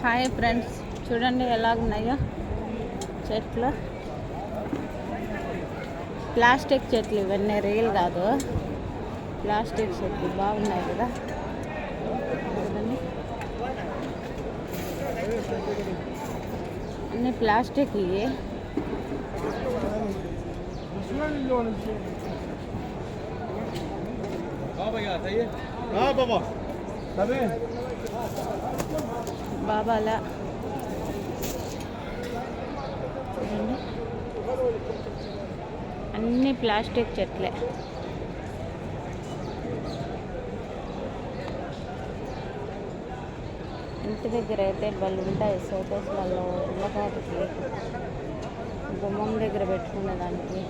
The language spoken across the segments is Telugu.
హాయ్ ఫ్రెండ్స్, చూడండి ఎలా ఉన్నాయో చెట్లు. ప్లాస్టిక్ చెట్లు ఇవన్నీ, రియల్ కాదు, ప్లాస్టిక్ చెట్లు బాగున్నాయి కదా. చూడండి అన్నీ ప్లాస్టిక్ ఇవి. బాబాలా చూడండి, అన్నీ ప్లాస్టిక్ చెట్లే. ఇంటి దగ్గర అయితే బళ్ళు ఉంటాయి, షోకేస్లలో ఇళ్ళకాటికి, గుమ్మం దగ్గర పెట్టుకునే దానికి.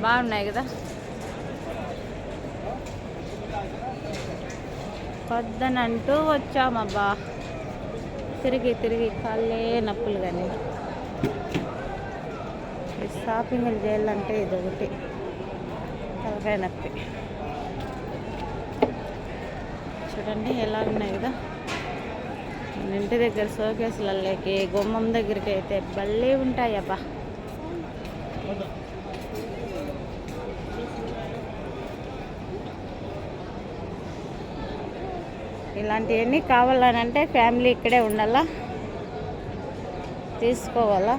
బాగున్నాయి కదా. పొద్దునంటూ వచ్చామబ్బా, తిరిగి తిరిగి కాళ్ళే నొప్పులు. కానీ షాపింగ్లు చేయాలంటే ఇదొకటి తలకాయ నొప్పి. చూడండి ఎలా ఉన్నాయి కదా. ఇంటి దగ్గర షోకేసులకి, గుమ్మం దగ్గరికి అయితే భలే ఉంటాయబ్బా. ఇలాంటివన్నీ కావాలనంటే ఫ్యామిలీ ఇక్కడే ఉండాలా, తీసుకోవాలా,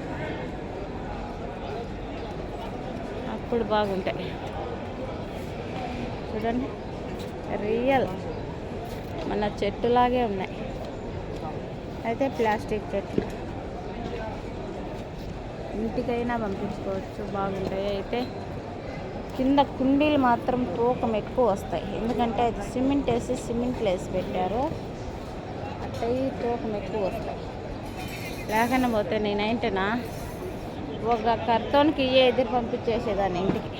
అప్పుడు బాగుంటాయి. చూడండి రియల్ మన చెట్టులాగే ఉన్నాయి, అయితే ప్లాస్టిక్ చెట్లు. ఇంటికైనా పంపించుకోవచ్చు, బాగుంటాయి. అయితే కింద కుండీలు మాత్రం తూకం ఎక్కువ వస్తాయి, ఎందుకంటే అది సిమెంట్ వేసి పెట్టారు. అట్టయి తూకం ఎక్కువ వస్తాయి. లేకుండా పోతే నేనైంటేనా ఒక కర్తోన్కి ఎదురు పంపించేసేదాన్ని ఇంటికి.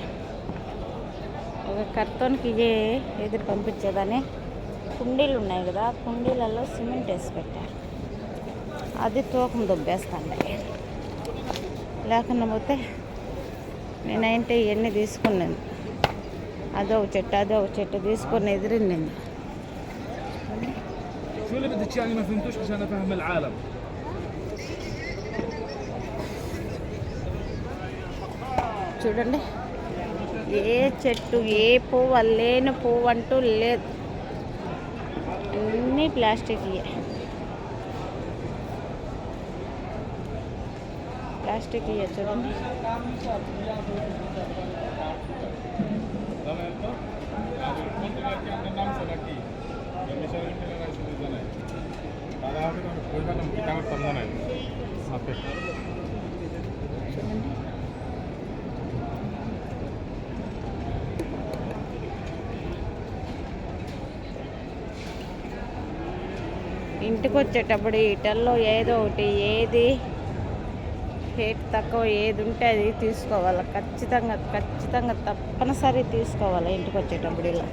ఒక కర్తోన్కి ఎదురు పంపించేదాన్ని. కుండీలు ఉన్నాయి కదా, కుండీలలో సిమెంట్ వేసి పెట్టారు, అది తూకం దొబ్బేస్తాండి. లేకుండా పోతే నేనైతే ఇవన్నీ తీసుకున్నాను. అదో చెట్టు తీసుకొని ఎదిరింది. చూడండి ఏ చెట్టు, ఏ పువ్వు, లేని పువ్వు అంటూ లేదు, అన్నీ ప్లాస్టిక్. ప్లాస్టిక్ చూడండి. ఇంటికి వచ్చేటప్పుడు ఇటల్లో ఏదో ఒకటి, ఏది రేట్ తక్కువ ఏది ఉంటే అది తీసుకోవాలి. ఖచ్చితంగా తప్పనిసరి తీసుకోవాలి ఇంటికి వచ్చేటప్పుడు. ఇలా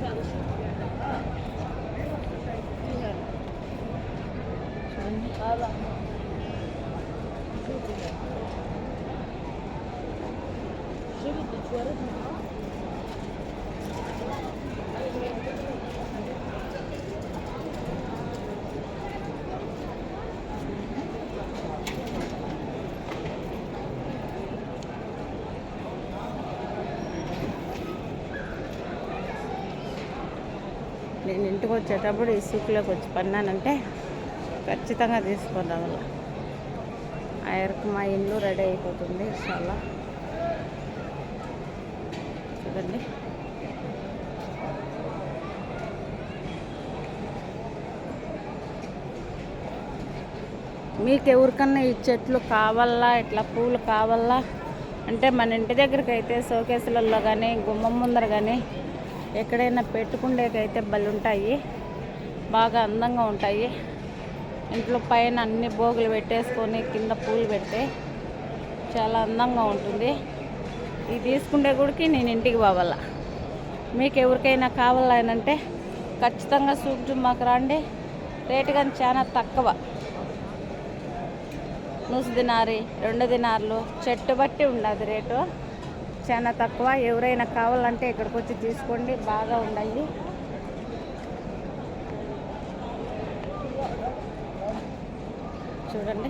నేను ఇంటికి వచ్చేటప్పుడు ఈ సూక్లోకి వచ్చి పన్నానంటే ఖచ్చితంగా తీసుకొని రావాలి. ఆ ఎరకు మా ఇల్లు రెడీ అయిపోతుంది చాలా. చూడండి మీకు ఎవరికన్నా ఈ చెట్లు కావాలా, ఇట్లా పూలు కావాలా అంటే మన ఇంటి దగ్గరికి అయితే షోకేసులలో కానీ, గుమ్మం ముందర కానీ, ఎక్కడైనా పెట్టుకుండేకైతే ఉంటాయి, బాగా అందంగా ఉంటాయి. ఇంట్లో పైన అన్ని బోగులు పెట్టేసుకొని కింద పూలు పెడితే చాలా అందంగా ఉంటుంది. ఇది తీసుకుంటే కూడా నేను ఇంటికి పోవాలా. మీకు ఎవరికైనా కావాలనంటే ఖచ్చితంగా సూక్జుమ్మాకు రండి. రేటు కానీ చాలా తక్కువ, 1/2 దినారి, 2 దినార్లు, చెట్టు బట్టి ఉండదు రేటు. చాలా తక్కువ. ఎవరైనా కావాలంటే ఇక్కడికి వచ్చి తీసుకోండి, బాగా ఉన్నాయి. చూడండి.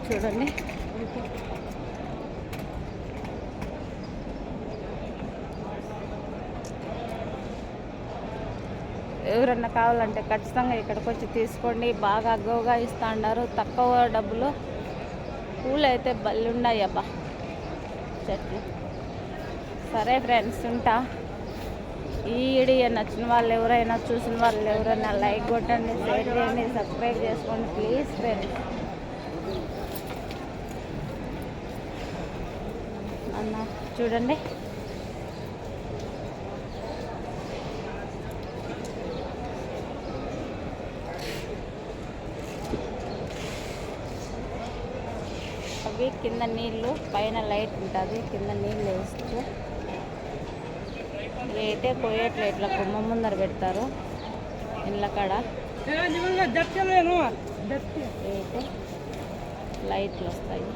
చూడండి. ఎవరన్నా కావాలంటే ఖచ్చితంగా ఇక్కడికి వచ్చి తీసుకోండి. బాగా అగ్గోగా ఇస్తా ఉన్నారు, తక్కువ డబ్బులు. పూలు అయితే బల్లున్నాయి అబ్బా చెట్లు. సరే ఫ్రెండ్స్, ఉంటా. ఈ వీడియో నచ్చిన వాళ్ళు ఎవరైనా, చూసిన వాళ్ళు ఎవరైనా లైక్ కొట్టండి, షేర్ చేయండి, సబ్స్క్రైబ్ చేసుకోండి ప్లీజ్ ఫ్రెండ్స్. అన్న చూడండి. అవి కింద నీళ్ళు, పైన లైట్ ఉంటుంది, కింద నీళ్ళు వేస్తూ. ఇవి అయితే పోయేట్లు ఇట్లా గుమ్మ ముందర పెడతారు ఇళ్ళ కాడ. అయితే లైట్లు వస్తాయి.